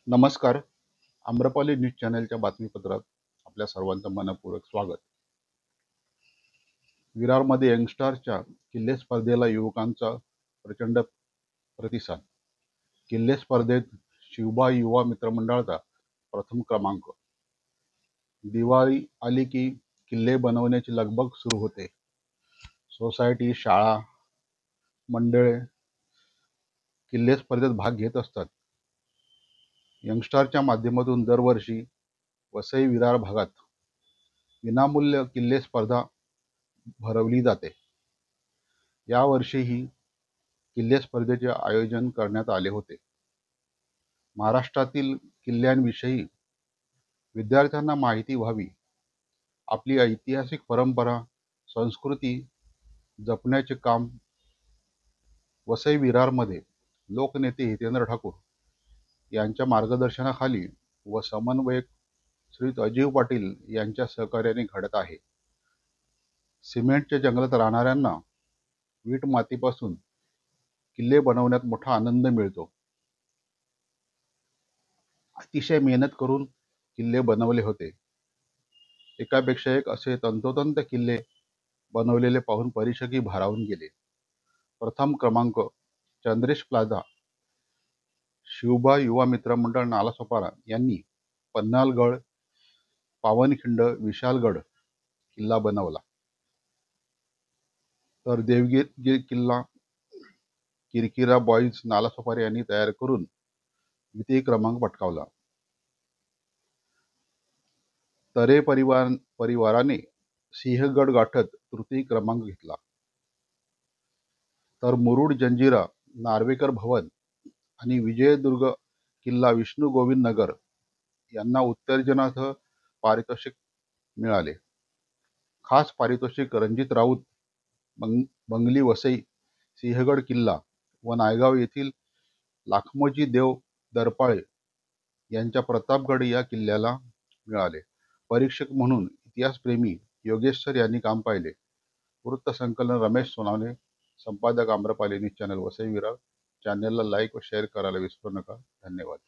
नमस्कार. आम्रपाली न्यूज चॅनलच्या बातमीपत्रात आपल्या सर्वांचं मनपूर्वक स्वागत. विरारमध्ये यंगस्टारच्या किल्ले स्पर्धेला युवकांचा प्रचंड प्रतिसाद. किल्ले स्पर्धेत शिवबा युवा मित्रमंडळाचा प्रथम क्रमांक. दिवाळी आली की किल्ले बनवण्याची लगबग सुरू होते. सोसायटी, शाळा, मंडळे किल्ले स्पर्धेत भाग घेत असतात. यंगस्टारच्या माध्यमातून दरवर्षी वसई विरार भागात विनामूल्य किल्ले स्पर्धा भरवली जाते. यावर्षीही किल्ले स्पर्धेचे आयोजन करण्यात आले होते. महाराष्ट्रातील किल्ल्यांविषयी विद्यार्थ्यांना माहिती व्हावी, आपली ऐतिहासिक परंपरा, संस्कृती जपण्याचे काम वसई विरारमध्ये लोकनेते हितेंद्र ठाकूर यांच्या मार्गदर्शनाखाली व समन्वयक श्री अजीव पाटील यांच्या सहकार्याने घडत आहे. सिमेंटच्या जंगलात राहणाऱ्यांना वीट मातीपासून किल्ले बनवण्यात मोठा आनंद मिळतो. अतिशय मेहनत करून किल्ले बनवले होते. एकापेक्षा एक असे तंतोतंत किल्ले बनवलेले पाहून परीक्षकही भारावून गेले. प्रथम क्रमांक चंद्रेश प्लाझा शिवबा युवा मित्रमंडळ नालासोपारा यांनी पन्हाळगड, पावनखिंड, विशाळगड किल्ला बनवला. तर देवगिरी किल्ला किरकिरा बॉईज नालासोपारा यांनी तयार करून द्वितीय क्रमांक पटकावला. तरे परिवाराने सिंहगड गाठत तृतीय क्रमांक घेतला. तर मुरुड जंजिरा नार्वेकर भवन आणि विजयदुर्ग किल्ला विष्णू गोविंद नगर यांना उत्तेजनार्थ पारितोषिक मिळाले. खास पारितोषिक रणजित राऊत बंगली वसई, सिंहगड किल्ला व नायगाव येथील लाखमोजी देव दरपाळे यांच्या प्रतापगड या किल्ल्याला मिळाले. परीक्षक म्हणून इतिहासप्रेमी योगेश सर यांनी काम पाहिले. वृत्तसंकलन रमेश सोनावणे, संपादक आम्रपाली न्यूज चॅनल वसई विरार. चॅनलला लाईक व शेअर करायला विसरू नका. धन्यवाद.